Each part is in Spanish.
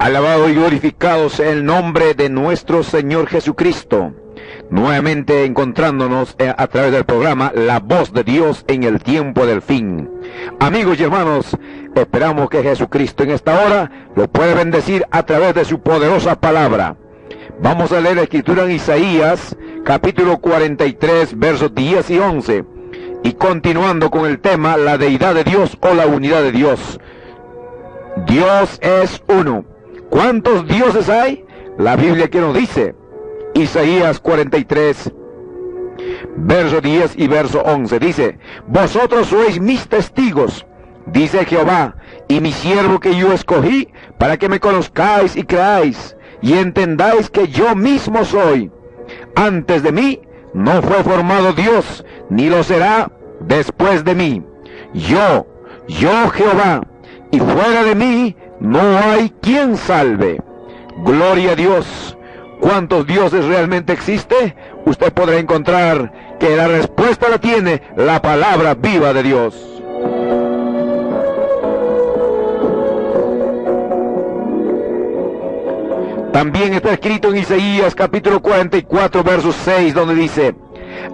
Alabado y glorificado sea el nombre de nuestro Señor Jesucristo. Nuevamente encontrándonos a través del programa La Voz de Dios en el tiempo del fin. Amigos y hermanos, esperamos que Jesucristo en esta hora lo pueda bendecir a través de su poderosa palabra. Vamos a leer la escritura en Isaías, capítulo 43, versos 10 y 11. Y continuando con el tema, la deidad de Dios o la unidad de Dios. Dios es uno. ¿Cuántos dioses hay? La Biblia que nos dice, Isaías 43, verso 10 y verso 11, dice: vosotros sois mis testigos, dice Jehová, y mi siervo que yo escogí, para que me conozcáis y creáis, y entendáis que yo mismo soy. Antes de mí no fue formado Dios, ni lo será después de mí. Yo Jehová, y fuera de mí no hay quien salve. Gloria a Dios. ¿Cuántos dioses realmente existe? Usted podrá encontrar que la respuesta la tiene la palabra viva de Dios. También está escrito en Isaías capítulo 44 verso 6, donde dice: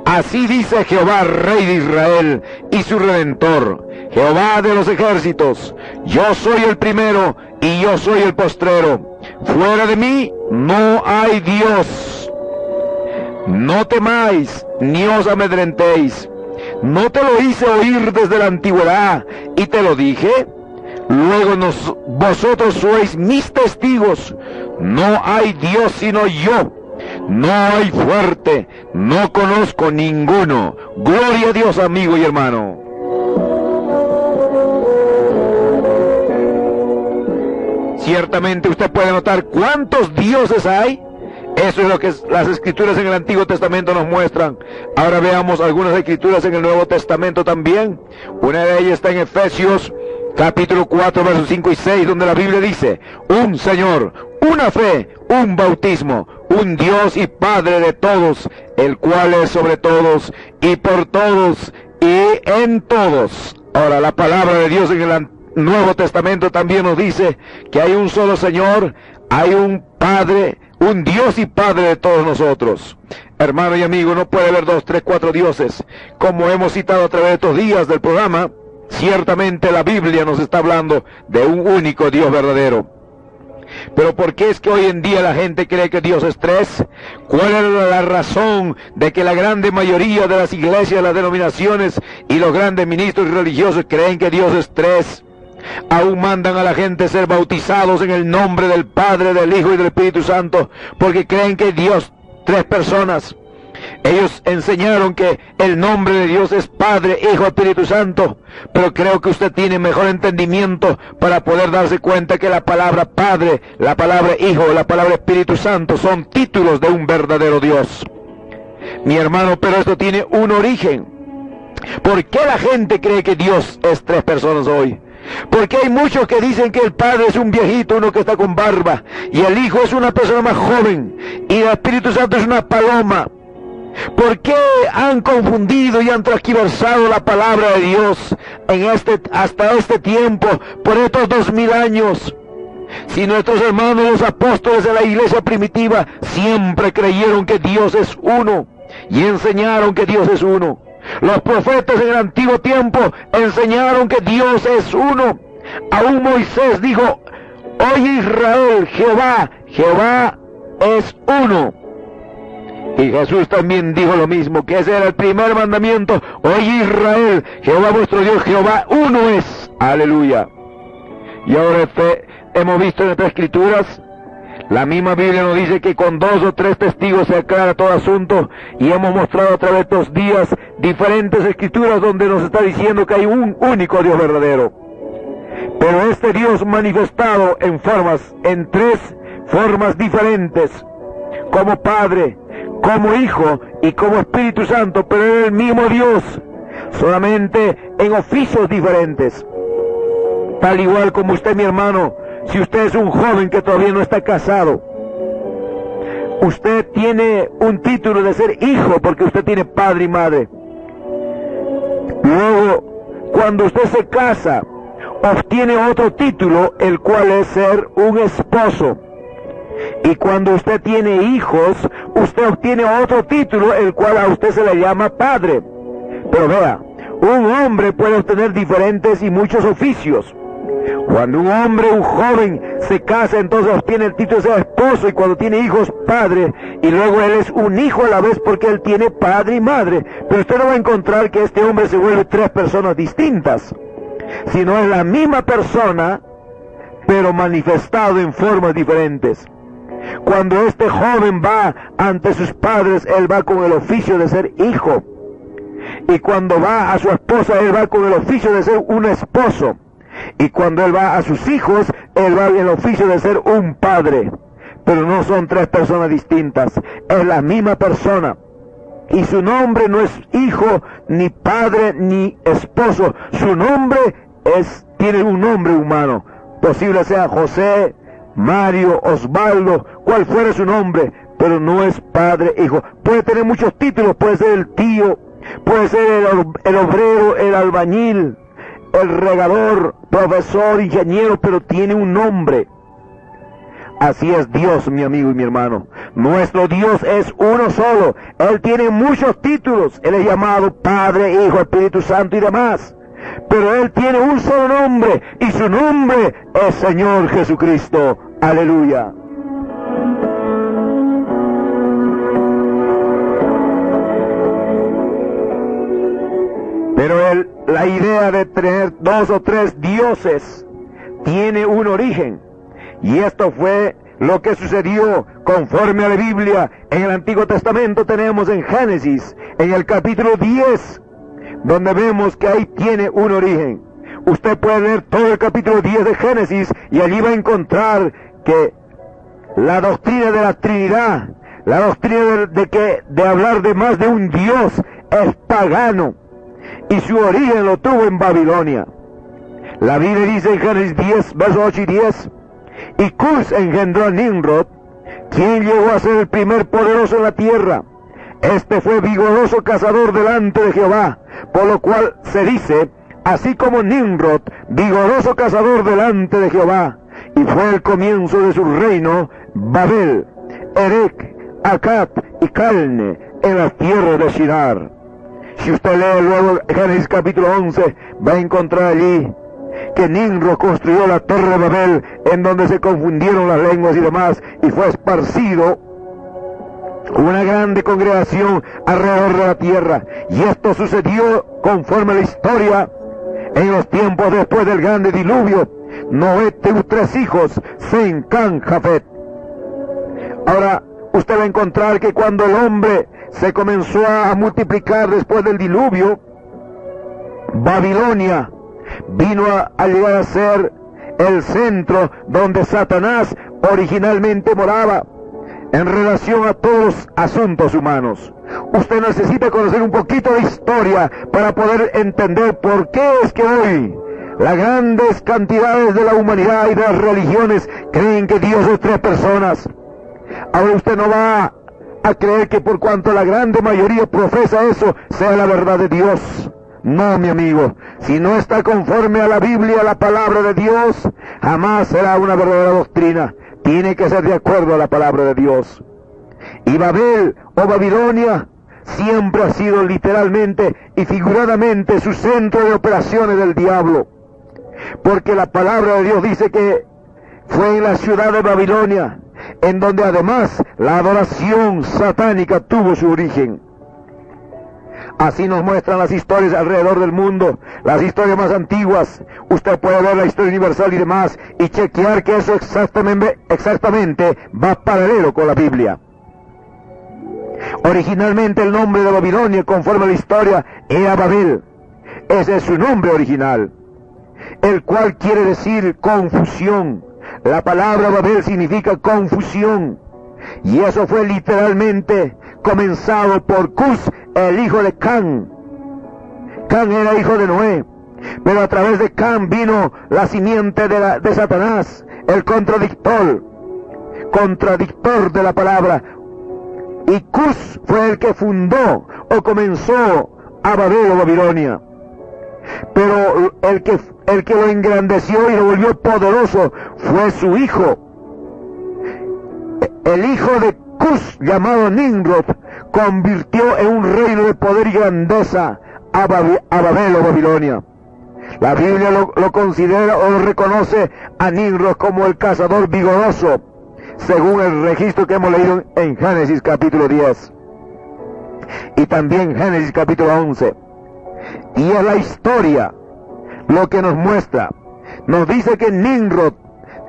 así dice Jehová, Rey de Israel y su Redentor, Jehová de los ejércitos: yo soy el primero y yo soy el postrero. Fuera de mí no hay Dios. No temáis ni os amedrentéis. ¿No te lo hice oír desde la antigüedad y te lo dije? Luego vosotros sois mis testigos. No hay Dios sino yo. No hay fuerte, no conozco ninguno. Gloria a Dios, amigo y hermano. Ciertamente usted puede notar cuántos dioses hay. Eso es lo que las escrituras en el Antiguo Testamento nos muestran. Ahora veamos algunas escrituras en el Nuevo Testamento también. Una de ellas está en Efesios capítulo 4 versos 5 y 6, donde la Biblia dice: un Señor, una fe, un bautismo, un Dios y Padre de todos, el cual es sobre todos y por todos y en todos. Ahora, la palabra de Dios en el Nuevo Testamento también nos dice que hay un solo Señor, hay un Padre, un Dios y Padre de todos nosotros. Hermano y amigo, no puede haber 2, 3, 4 dioses. Como hemos citado a través de estos días del programa, ciertamente la Biblia nos está hablando de un único Dios verdadero. Pero ¿por qué es que hoy en día la gente cree que Dios es tres? ¿Cuál es la razón de que la grande mayoría de las iglesias, las denominaciones y los grandes ministros religiosos creen que Dios es tres? Aún mandan a la gente ser bautizados en el nombre del Padre, del Hijo y del Espíritu Santo, porque creen que Dios, tres personas. Ellos enseñaron que el nombre de Dios es Padre, Hijo, Espíritu Santo, pero creo que usted tiene mejor entendimiento para poder darse cuenta que la palabra Padre, la palabra Hijo, la palabra Espíritu Santo son títulos de un verdadero Dios. Mi hermano, pero esto tiene un origen. ¿Por qué la gente cree que Dios es tres personas hoy? Porque hay muchos que dicen que el Padre es un viejito, uno que está con barba, y el Hijo es una persona más joven, y el Espíritu Santo es una paloma. ¿Por qué han confundido y han transgiversado la palabra de Dios hasta este tiempo, por estos 2000 años? Si nuestros hermanos los apóstoles de la iglesia primitiva siempre creyeron que Dios es uno y enseñaron que Dios es uno. Los profetas en el antiguo tiempo enseñaron que Dios es uno. Aún Moisés dijo: oye Israel, Jehová es uno. Y Jesús también dijo lo mismo, que ese era el primer mandamiento: oye Israel, Jehová vuestro Dios, Jehová uno es. Aleluya. Y ahora hemos visto en estas escrituras, la misma Biblia nos dice que con 2 o 3 testigos se aclara todo asunto, y hemos mostrado a través de estos días diferentes escrituras donde nos está diciendo que hay un único Dios verdadero. Pero este Dios manifestado en 3 formas diferentes, como Padre, como Hijo y como Espíritu Santo, pero es el mismo Dios, solamente en oficios diferentes. Tal igual como usted, mi hermano, si usted es un joven que todavía no está casado, usted tiene un título de ser hijo porque usted tiene padre y madre. Luego, cuando usted se casa, obtiene otro título, el cual es ser un esposo. Y cuando usted tiene hijos, usted obtiene otro título, el cual a usted se le llama padre. Pero vea, un hombre puede obtener diferentes y muchos oficios. Cuando un hombre, un joven, se casa, entonces obtiene el título de ser esposo, y cuando tiene hijos, padre, y luego él es un hijo a la vez porque él tiene padre y madre. Pero usted no va a encontrar que este hombre se vuelve tres personas distintas, sino es la misma persona, pero manifestado en formas diferentes. Cuando este joven va ante sus padres, él va con el oficio de ser hijo. Y cuando va a su esposa, él va con el oficio de ser un esposo. Y cuando él va a sus hijos, él va en el oficio de ser un padre. Pero no son tres personas distintas, es la misma persona. Y su nombre no es hijo, ni padre, ni esposo. Su nombre tiene un nombre humano. Posible sea José, Mario, Osvaldo, cual fuera su nombre, pero no es padre, hijo. Puede tener muchos títulos, puede ser el tío, puede ser el obrero, el albañil, el regador, profesor, ingeniero, pero tiene un nombre. Así es Dios, mi amigo y mi hermano. Nuestro Dios es uno solo. Él tiene muchos títulos. Él es llamado Padre, Hijo, Espíritu Santo y demás. Pero Él tiene un solo nombre, y su nombre es Señor Jesucristo. Aleluya. Pero la idea de tener dos o tres dioses tiene un origen. Y esto fue lo que sucedió conforme a la Biblia. En el Antiguo Testamento tenemos en Génesis, en el capítulo 10, donde vemos que ahí tiene un origen. Usted puede leer todo el capítulo 10 de Génesis y allí va a encontrar que la doctrina de la Trinidad, la doctrina de hablar de más de un Dios, es pagano. Y su origen lo tuvo en Babilonia. La Biblia dice en Génesis 10, versos 8 y 10, y Cus engendró a Nimrod, quien llegó a ser el primer poderoso en la tierra. Este fue vigoroso cazador delante de Jehová, por lo cual se dice, así como Nimrod, vigoroso cazador delante de Jehová. Y fue el comienzo de su reino, Babel, Erec, Acad y Calne, en las tierras de Shinar. Si usted lee luego Génesis capítulo 11, va a encontrar allí que Nimrod construyó la torre de Babel, en donde se confundieron las lenguas y demás, y fue esparcido una grande congregación alrededor de la tierra. Y esto sucedió conforme a la historia en los tiempos después del grande diluvio. Noé tuvo 3 hijos, Sem, Cam, Jafet. Ahora, usted va a encontrar que cuando el hombre se comenzó a multiplicar después del diluvio, Babilonia vino a llegar a ser el centro donde Satanás originalmente moraba en relación a todos los asuntos humanos. Usted necesita conocer un poquito de historia para poder entender por qué es que hoy las grandes cantidades de la humanidad y de las religiones creen que Dios es 3 personas. Ahora usted no va a creer que por cuanto la grande mayoría profesa eso, sea la verdad de Dios. No, mi amigo, si no está conforme a la Biblia, a la palabra de Dios, jamás será una verdadera doctrina. Tiene que ser de acuerdo a la palabra de Dios. Y Babel o Babilonia siempre ha sido literalmente y figuradamente su centro de operaciones del diablo. Porque la palabra de Dios dice que fue en la ciudad de Babilonia, en donde además la adoración satánica tuvo su origen. Así nos muestran las historias alrededor del mundo, las historias más antiguas. Usted puede ver la historia universal y demás, y chequear que eso exactamente va paralelo con la Biblia. Originalmente el nombre de Babilonia, conforme a la historia, era Babel. Ese es su nombre original, el cual quiere decir confusión. La palabra Babel significa confusión. Y eso fue literalmente comenzado por Cus, el hijo de Cam. Cam era hijo de Noé, pero a través de Cam vino la simiente de Satanás, el contradictor de la palabra. Y Cus fue el que fundó o comenzó a Babel o Babilonia. pero el que lo engrandeció y lo volvió poderoso fue su hijo. El hijo de Cus, llamado Nimrod, convirtió en un reino de poder y grandeza a Babel o Babilonia. La Biblia lo considera o lo reconoce a Nimrod como el cazador vigoroso, según el registro que hemos leído en Génesis capítulo 10 y también Génesis capítulo 11. Y es la historia lo que nos muestra. Nos dice que Nimrod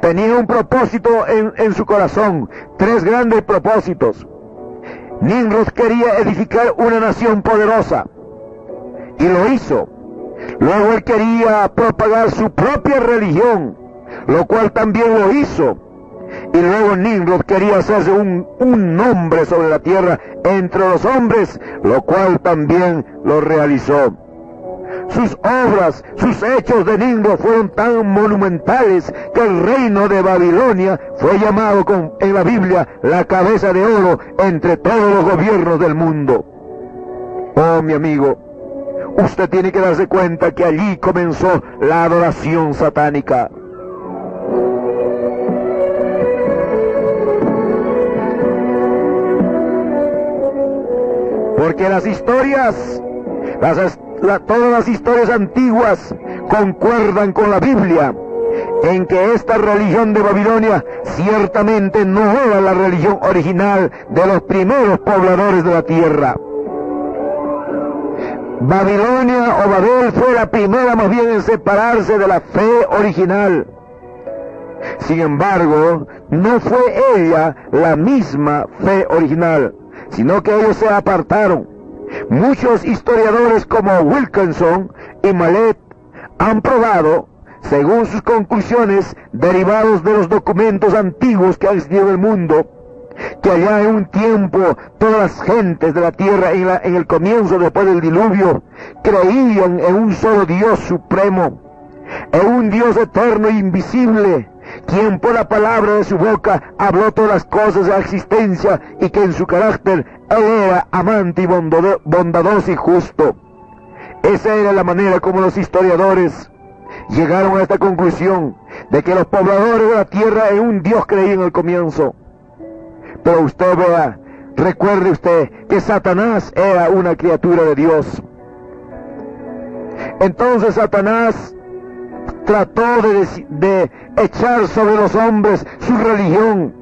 tenía un propósito en su corazón, 3 grandes propósitos. Nimrod quería edificar una nación poderosa, y lo hizo. Luego él quería propagar su propia religión, lo cual también lo hizo. Y luego Nimrod quería hacerse un nombre sobre la tierra entre los hombres, lo cual también lo realizó. Sus obras, sus hechos de Nimrod fueron tan monumentales que el reino de Babilonia fue llamado en la Biblia la cabeza de oro entre todos los gobiernos del mundo. Oh, mi amigo, usted tiene que darse cuenta que allí comenzó la adoración satánica. Porque las historias, todas las historias antiguas concuerdan con la Biblia en que esta religión de Babilonia ciertamente no era la religión original de los primeros pobladores de la tierra. Babilonia o Babel fue la primera más bien en separarse de la fe original. Sin embargo, no fue ella la misma fe original, sino que ellos se apartaron. Muchos historiadores como Wilkinson y Mallet han probado, según sus conclusiones derivados de los documentos antiguos que han existido en el mundo, que allá en un tiempo todas las gentes de la tierra en el comienzo después del diluvio creían en un solo Dios supremo, en un Dios eterno e invisible, quien por la palabra de su boca habló todas las cosas de la existencia y que en su carácter él era amante y bondadoso y justo. Esa era la manera como los historiadores llegaron a esta conclusión de que los pobladores de la tierra en un Dios creían al comienzo. Pero usted vea, recuerde usted que Satanás era una criatura de Dios. Entonces Satanás trató de echar sobre los hombres su religión.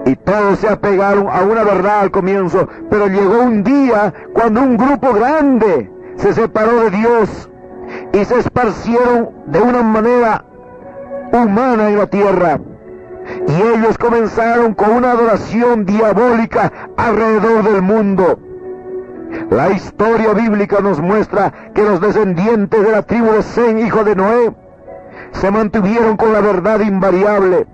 Y todos se apegaron a una verdad al comienzo, pero llegó un día cuando un grupo grande se separó de Dios y se esparcieron de una manera humana en la tierra. Y ellos comenzaron con una adoración diabólica alrededor del mundo. La historia bíblica nos muestra que los descendientes de la tribu de Sem, hijo de Noé, se mantuvieron con la verdad invariable.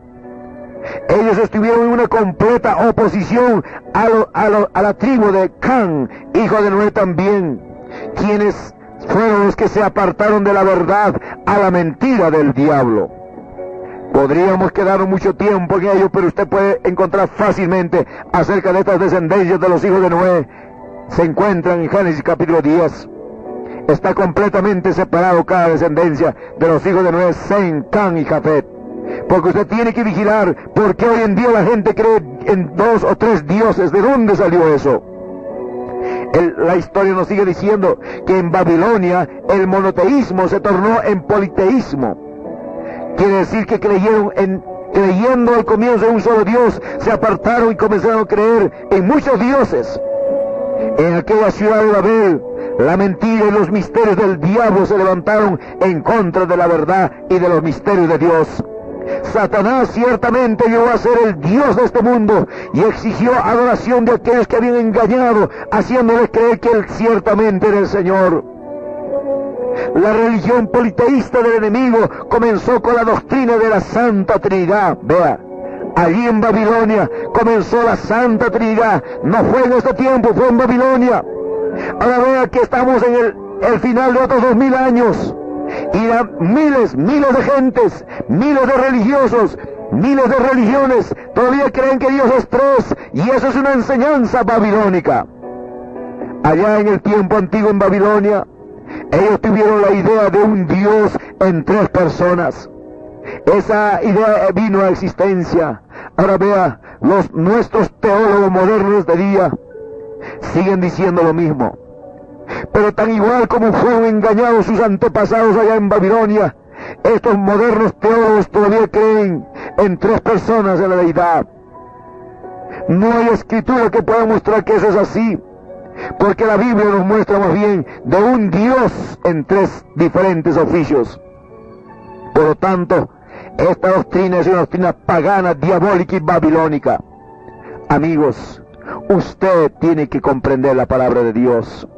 Ellos estuvieron en una completa oposición a la tribu de Can, hijo de Noé también, quienes fueron los que se apartaron de la verdad a la mentira del diablo. Podríamos quedarnos mucho tiempo en ello, pero usted puede encontrar fácilmente acerca de estas descendencias de los hijos de Noé. Se encuentran en Génesis capítulo 10. Está completamente separado cada descendencia de los hijos de Noé, Sem, Can y Jafet. Porque usted tiene que vigilar, porque hoy en día la gente cree en 2 o 3 dioses. ¿De dónde salió eso? La historia nos sigue diciendo que en Babilonia el monoteísmo se tornó en politeísmo. Quiere decir que creyendo al comienzo en un solo Dios, se apartaron y comenzaron a creer en muchos dioses. En aquella ciudad de Babel, la mentira y los misterios del diablo se levantaron en contra de la verdad y de los misterios de Dios. Satanás ciertamente llegó a ser el Dios de este mundo y exigió adoración de aquellos que habían engañado, haciéndoles creer que él ciertamente era el Señor. La religión politeísta del enemigo comenzó con la doctrina de la Santa Trinidad. Vea, allí en Babilonia comenzó la Santa Trinidad. No fue en este tiempo, fue en Babilonia. Ahora vea que estamos en el final de otros 2000 años. Y miles de gentes, miles de religiosos, miles de religiones todavía creen que Dios es 3, y eso es una enseñanza babilónica. Allá en el tiempo antiguo en Babilonia, Ellos tuvieron la idea de un Dios en tres personas. Esa idea vino a existencia. Ahora vea, nuestros teólogos modernos de día siguen diciendo lo mismo. Pero tan igual como fueron engañados sus antepasados allá en Babilonia, estos modernos teólogos todavía creen en tres personas de la deidad. No hay escritura que pueda mostrar que eso es así, porque la Biblia nos muestra más bien de un Dios en tres diferentes oficios. Por lo tanto, esta doctrina es una doctrina pagana, diabólica y babilónica. Amigos, usted tiene que comprender la palabra de Dios.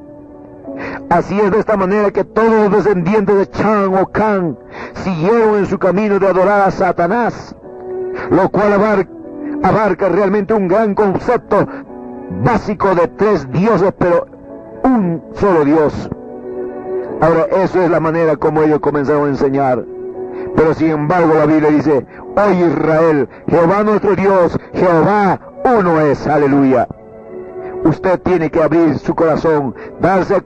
Así es de esta manera que todos los descendientes de Chan o Can siguieron en su camino de adorar a Satanás, lo cual abarca realmente un gran concepto básico de tres dioses, pero un solo Dios. Ahora, eso es la manera como ellos comenzaron a enseñar. Pero sin embargo la Biblia dice: oye Israel, Jehová nuestro Dios, Jehová uno es, aleluya. Usted tiene que abrir su corazón, darse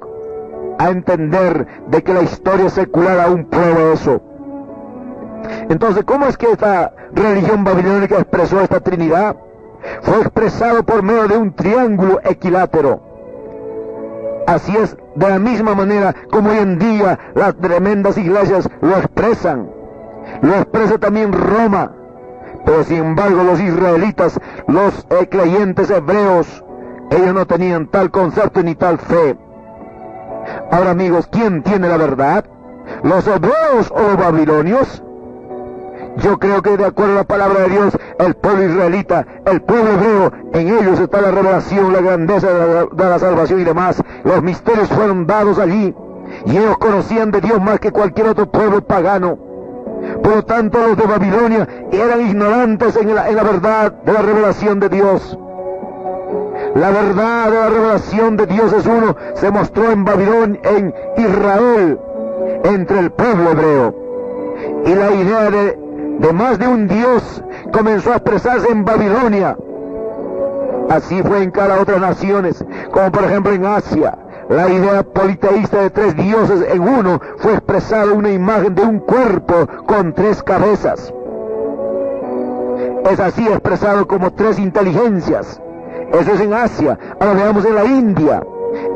a entender de que la historia secular aún prueba eso. Entonces, ¿cómo es que esta religión babilónica expresó esta Trinidad? Fue expresado por medio de un triángulo equilátero. Así es, de la misma manera como hoy en día las tremendas iglesias lo expresan. Lo expresa también Roma. Pero sin embargo los israelitas, los creyentes hebreos, ellos no tenían tal concepto ni tal fe. Ahora amigos, ¿quién tiene la verdad? ¿Los hebreos o los babilonios? Yo creo que de acuerdo a la palabra de Dios, el pueblo israelita, el pueblo hebreo, en ellos está la revelación, la grandeza de la salvación y demás. Los misterios fueron dados allí, y ellos conocían de Dios más que cualquier otro pueblo pagano. Por lo tanto, los de Babilonia eran ignorantes en la verdad de la revelación de Dios. La verdad de la revelación de Dios es uno, se mostró en Babilonia, en Israel, entre el pueblo hebreo. Y la idea de más de un Dios comenzó a expresarse en Babilonia. Así fue en cada otras naciones, como por ejemplo en Asia. La idea politeísta de tres dioses en uno fue expresada una imagen de un cuerpo con tres cabezas. Es así expresado como tres inteligencias. Eso es en Asia. Ahora veamos en la India.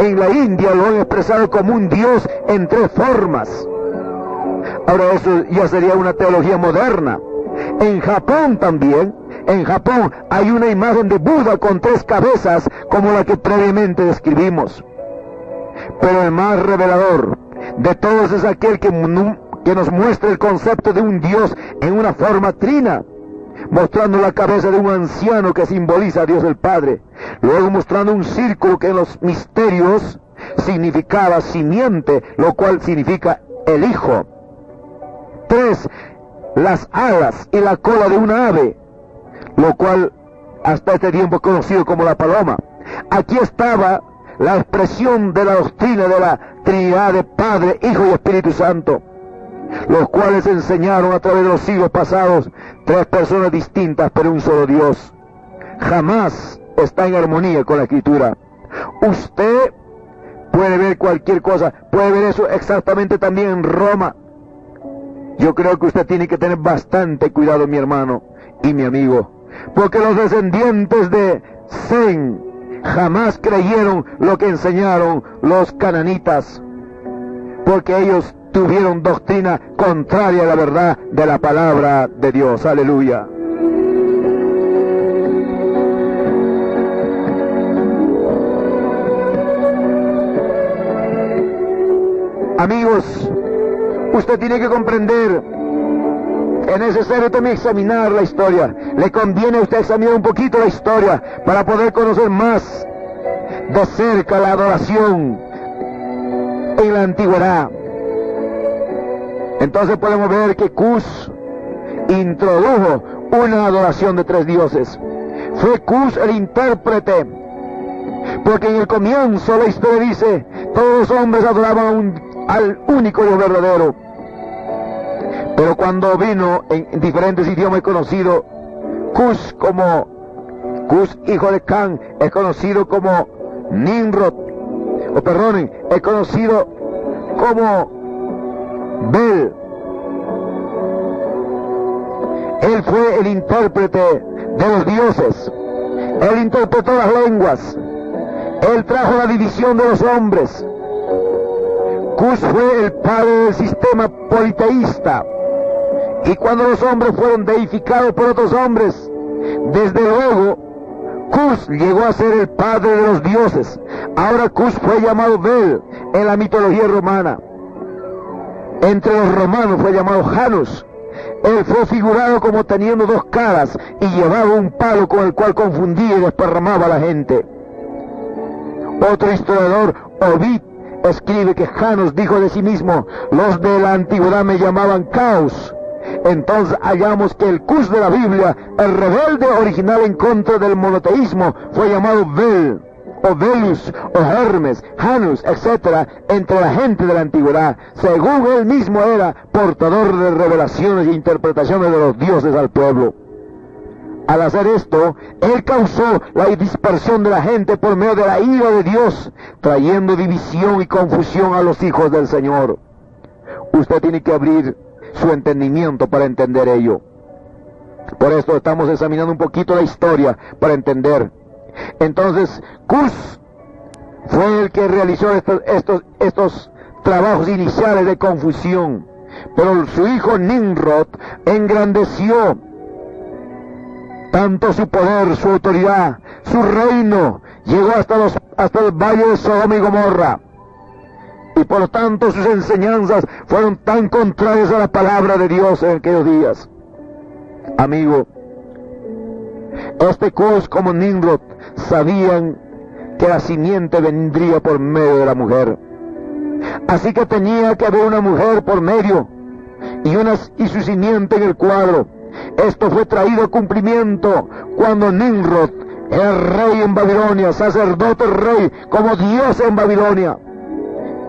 En la India lo han expresado como un Dios en tres formas. Ahora eso ya sería una teología moderna. En Japón también, en Japón hay una imagen de Buda con tres cabezas como la que previamente describimos. Pero el más revelador de todos es aquel que nos muestra el concepto de un Dios en una forma trina, mostrando la cabeza de un anciano que simboliza a Dios el Padre, luego mostrando un círculo que en los misterios significaba simiente, lo cual significa el Hijo. 3, las alas y la cola de una ave, lo cual hasta este tiempo es conocido como la paloma. Aquí estaba la expresión de la doctrina de la Trinidad de Padre, Hijo y Espíritu Santo, los cuales enseñaron a través de los siglos pasados tres personas distintas pero un solo Dios. Jamás está en armonía con la Escritura. Usted puede ver cualquier cosa, puede ver eso exactamente también en Roma. Yo creo que usted tiene que tener bastante cuidado, mi hermano y mi amigo, porque los descendientes de Sem jamás creyeron lo que enseñaron los cananitas, porque ellos tuvieron doctrina contraria a la verdad de la palabra de Dios. Aleluya. Amigos, usted tiene que comprender que es necesario también examinar la historia. Le conviene a usted examinar un poquito la historia para poder conocer más de cerca la adoración en la antigüedad. Entonces podemos ver que Cus introdujo una adoración de tres dioses. Fue Cus el intérprete, porque en el comienzo la historia dice: todos los hombres adoraban al único Dios verdadero. Pero cuando vino en diferentes idiomas es conocido Cus como Cus, hijo de Can, es conocido como Nimrod, es conocido como Bel. Él fue el intérprete de los dioses. Él interpretó las lenguas. Él trajo la división de los hombres. Cus fue el padre del sistema politeísta. Y cuando los hombres fueron deificados por otros hombres, desde luego, Cus llegó a ser el padre de los dioses. Ahora Cus fue llamado Bel en la mitología romana. Entre los romanos fue llamado Janus. Él fue figurado como teniendo dos caras y llevaba un palo con el cual confundía y desparramaba a la gente. Otro historiador, Ovid, escribe que Janus dijo de sí mismo: los de la antigüedad me llamaban Caos. Entonces hallamos que el Cus de la Biblia, el rebelde original en contra del monoteísmo, fue llamado Bel, o Belus, o Hermes, Janus, etc., entre la gente de la antigüedad, según él mismo era portador de revelaciones e interpretaciones de los dioses al pueblo. Al hacer esto, él causó la dispersión de la gente por medio de la ira de Dios, trayendo división y confusión a los hijos del Señor. Usted tiene que abrir su entendimiento para entender ello. Por esto estamos examinando un poquito la historia para entender. Entonces, Cus fue el que realizó estos trabajos iniciales de confusión, pero su hijo Nimrod engrandeció tanto su poder, su autoridad, su reino, llegó hasta el valle de Sodoma y Gomorra. Y por lo tanto sus enseñanzas fueron tan contrarias a la palabra de Dios en aquellos días. Amigo, este Cus como Nimrod sabían que la simiente vendría por medio de la mujer. Así que tenía que haber una mujer por medio y su simiente en el cuadro. Esto fue traído a cumplimiento cuando Nimrod era rey en Babilonia, sacerdote rey, como Dios en Babilonia.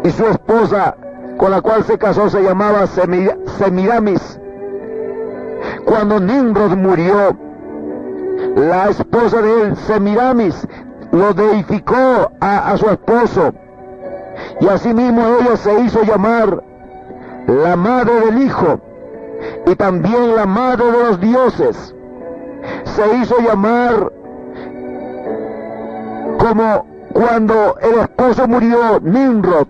Y su esposa, con la cual se casó, se llamaba Semiramis. Cuando Nimrod murió, la esposa de él, Semiramis, lo deificó a su esposo. Y asimismo ella se hizo llamar la madre del hijo y también la madre de los dioses. Se hizo llamar como cuando el esposo murió, Nimrod,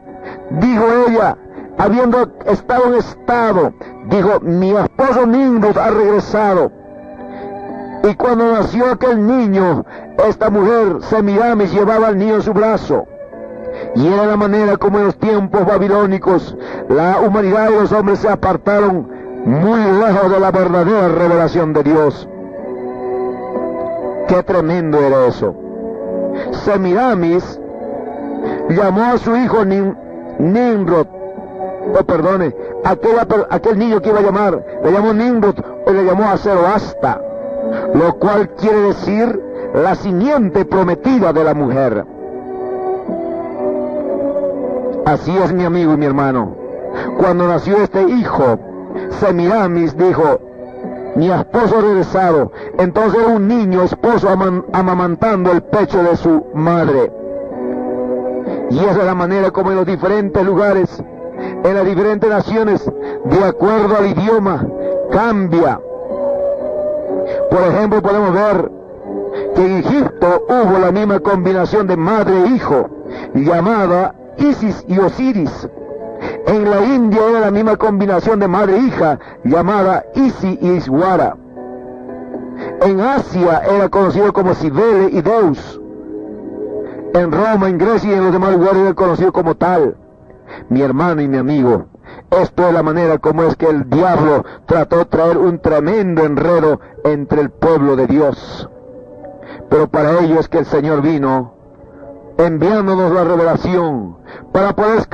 dijo ella, habiendo estado en estado, dijo: mi esposo Nimrod ha regresado. Y cuando nació aquel niño, esta mujer, Semiramis, llevaba al niño en su brazo. Y era la manera como en los tiempos babilónicos la humanidad y los hombres se apartaron muy lejos de la verdadera revelación de Dios. ¡Qué tremendo era eso! Semiramis llamó a su hijo Nimrod, aquel niño que iba a llamar, le llamó Nimrod o le llamó a Zoroasta, lo cual quiere decir la simiente prometida de la mujer. Así es, mi amigo y mi hermano. Cuando nació este hijo, Semiramis dijo: mi esposo ha regresado. Entonces era un niño esposo amamantando el pecho de su madre. Y esa es la manera como en los diferentes lugares, en las diferentes naciones, de acuerdo al idioma, cambia. Por ejemplo, podemos ver que en Egipto hubo la misma combinación de madre e hijo, llamada Isis y Osiris. En la India era la misma combinación de madre e hija, llamada Isi y Iswara. En Asia era conocido como Cibele y Deus. En Roma, en Grecia y en los demás lugares era conocido como tal. Mi hermano y mi amigo, esto es la manera como es que el diablo trató de traer un tremendo enredo entre el pueblo de Dios. Pero para ello es que el Señor vino, enviándonos la revelación, para poder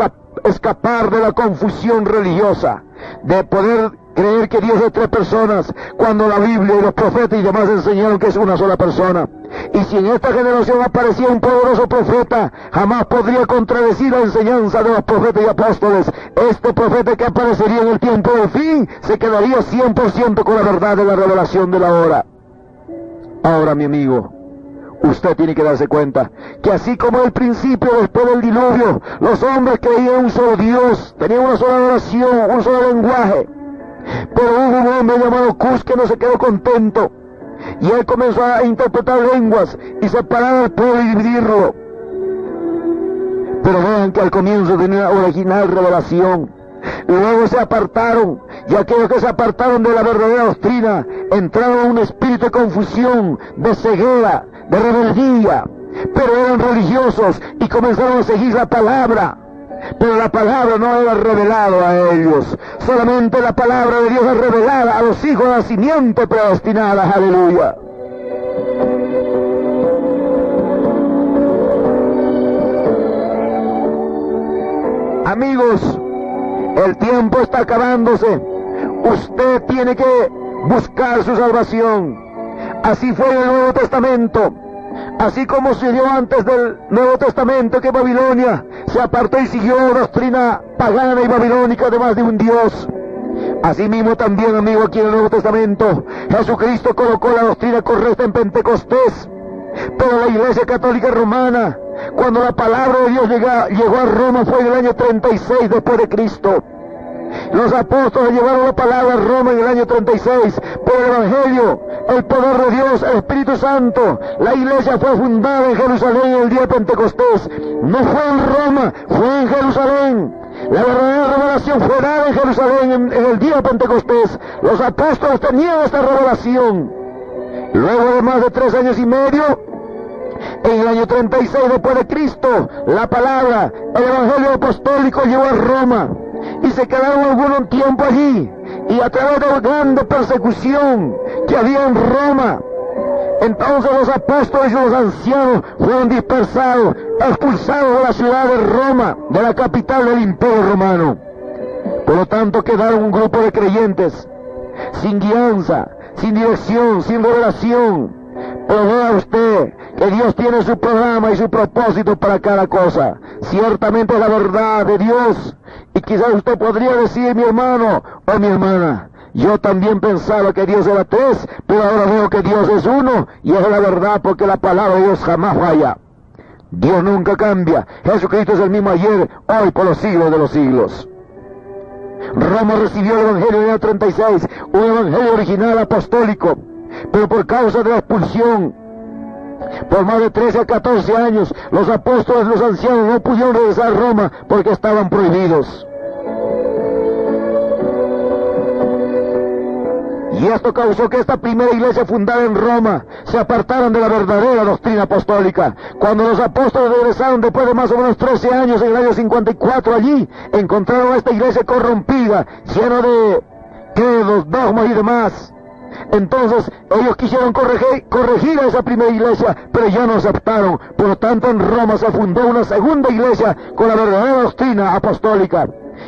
escapar de la confusión religiosa, de poder creer que Dios es tres personas, cuando la Biblia y los profetas y demás enseñaron que es una sola persona. Y si en esta generación aparecía un poderoso profeta, jamás podría contradecir la enseñanza de los profetas y apóstoles. Este profeta que aparecería en el tiempo del fin, se quedaría 100% con la verdad de la revelación de la hora. Ahora, mi amigo, Usted tiene que darse cuenta que así como al principio, después del diluvio, los hombres creían en un solo Dios, tenían una sola oración, un solo lenguaje. Pero hubo un hombre llamado Cus que no se quedó contento, y él comenzó a interpretar lenguas y separar al pueblo y dividirlo. Pero vean que al comienzo tenía una original revelación. Luego se apartaron, y aquellos que se apartaron de la verdadera doctrina entraron en un espíritu de confusión, de ceguera, de rebeldía, pero eran religiosos y comenzaron a seguir la palabra. Pero la palabra no era revelada a ellos, solamente la palabra de Dios es revelada a los hijos de la simiente predestinada. Aleluya. Amigos, el tiempo está acabándose. Usted tiene que buscar su salvación. Así fue en el Nuevo Testamento. Así como sucedió antes del Nuevo Testamento, que Babilonia se apartó y siguió doctrina pagana y babilónica de más de un Dios. Asimismo también, amigo, aquí en el Nuevo Testamento, Jesucristo colocó la doctrina correcta en Pentecostés. Pero la Iglesia Católica Romana, cuando la palabra de Dios llegó a Roma, fue en el año 36 después de Cristo. Los apóstoles llevaron la palabra a Roma en el año 36, pero el Evangelio, el poder de Dios, el Espíritu Santo, la iglesia fue fundada en Jerusalén en el día de Pentecostés. No fue en Roma, fue en Jerusalén. La verdadera revelación fue dada en Jerusalén en el día de Pentecostés. Los apóstoles tenían esta revelación. Luego de más de 3 años y medio, en el año 36 después de Cristo, la palabra, el Evangelio apostólico llegó a Roma. Y se quedaron algún tiempo allí, y a través de la grande persecución que había en Roma, entonces los apóstoles y los ancianos fueron dispersados, expulsados de la ciudad de Roma, de la capital del Imperio Romano. Por lo tanto quedaron un grupo de creyentes sin guianza, sin dirección, sin revelación. Pero vea usted que Dios tiene su programa y su propósito para cada cosa. Ciertamente es la verdad de Dios. Y quizás usted podría decir, mi hermano o mi hermana, yo también pensaba que Dios era 3, pero ahora veo que Dios es 1, y es la verdad, porque la palabra de Dios jamás falla. Dios nunca cambia. Jesucristo es el mismo ayer, hoy, por los siglos de los siglos. Roma recibió el Evangelio en el año 36, un Evangelio original apostólico, pero por causa de la expulsión, por más de 13 a 14 años, los apóstoles, los ancianos no pudieron regresar a Roma porque estaban prohibidos. Y esto causó que esta primera iglesia fundada en Roma se apartaran de la verdadera doctrina apostólica. Cuando los apóstoles regresaron después de más o menos 13 años, en el año 54 allí, encontraron a esta iglesia corrompida, llena de credos, dogmas y demás. Entonces ellos quisieron corregir a esa primera iglesia, pero ya no aceptaron. Por lo tanto, en Roma se fundó una segunda iglesia con la verdadera doctrina apostólica.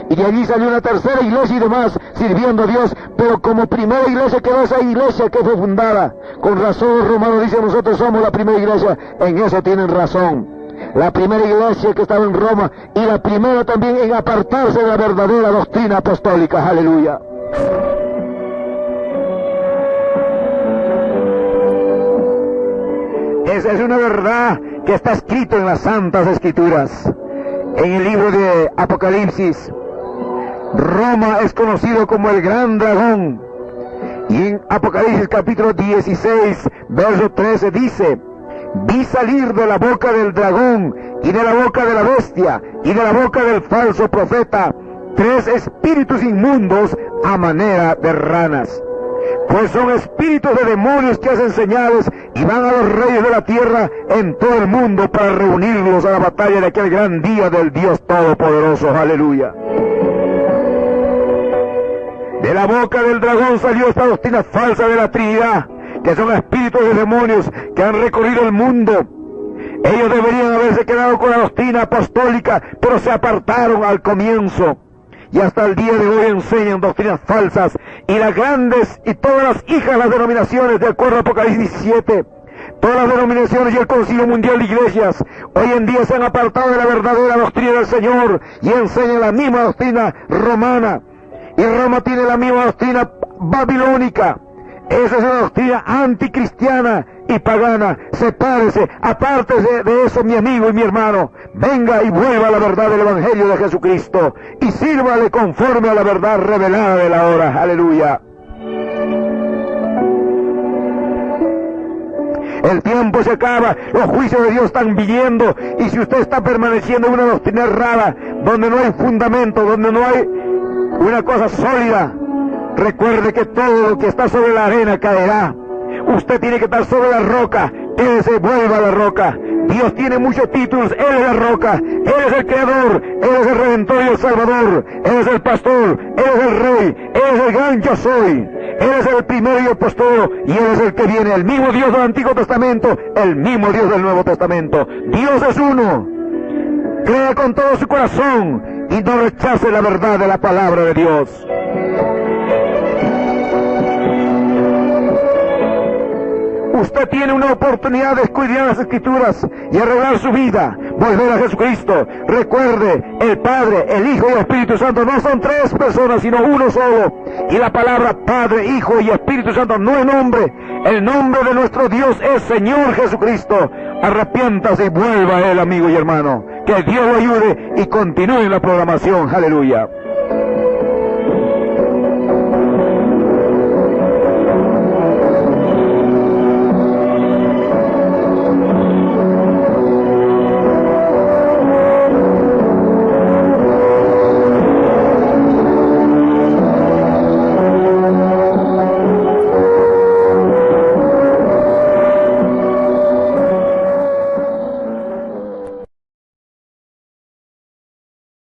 Y de allí salió una tercera iglesia y demás, sirviendo a Dios. Pero como primera iglesia quedó esa iglesia que fue fundada. Con razón los romanos dicen, nosotros somos la primera iglesia. En eso tienen razón. La primera iglesia que estaba en Roma, y la primera también en apartarse de la verdadera doctrina apostólica. Aleluya. Esa es una verdad que está escrito en las Santas Escrituras. En el libro de Apocalipsis, Roma es conocido como el gran dragón. Y en Apocalipsis capítulo 16, verso 13 dice, vi salir de la boca del dragón y de la boca de la bestia y de la boca del falso profeta 3 espíritus inmundos a manera de ranas. Pues son espíritus de demonios que hacen señales y van a los reyes de la tierra en todo el mundo para reunirlos a la batalla de aquel gran día del Dios Todopoderoso. Aleluya. De la boca del dragón salió esta doctrina falsa de la Trinidad, que son espíritus de demonios que han recorrido el mundo. Ellos deberían haberse quedado con la doctrina apostólica, pero se apartaron al comienzo. Y hasta el día de hoy enseñan doctrinas falsas, y las grandes y todas las hijas de las denominaciones, de acuerdo a Apocalipsis 17, todas las denominaciones y el Concilio Mundial de Iglesias, hoy en día se han apartado de la verdadera doctrina del Señor, y enseñan la misma doctrina romana, y Roma tiene la misma doctrina babilónica. Esa es una doctrina anticristiana y pagana. Sepárese, apártese de eso, mi amigo y mi hermano. Venga y vuelva a la verdad del Evangelio de Jesucristo y sírvale conforme a la verdad revelada de la hora. Aleluya. El tiempo se acaba, los juicios de Dios están viniendo, y si usted está permaneciendo en una doctrina errada, donde no hay fundamento, donde no hay una cosa sólida, recuerde que todo lo que está sobre la arena caerá. Usted tiene que estar sobre la roca. Él se vuelva a la roca. Dios tiene muchos títulos. Él es la roca. Él es el creador. Él es el redentor y el salvador. Él es el pastor. Él es el rey. Él es el gran yo soy. Él es el primero y el postero. Y Él es el que viene. El mismo Dios del Antiguo Testamento. El mismo Dios del Nuevo Testamento. Dios es uno. Crea con todo su corazón y no rechace la verdad de la palabra de Dios. Usted tiene una oportunidad de escudriñar las Escrituras y arreglar su vida, volver a Jesucristo. Recuerde, el Padre, el Hijo y el Espíritu Santo no son tres personas, sino uno solo. Y la palabra Padre, Hijo y Espíritu Santo no es nombre. El nombre de nuestro Dios es Señor Jesucristo. Arrepiéntase y vuelva a Él, amigo y hermano. Que Dios lo ayude y continúe en la programación. Aleluya.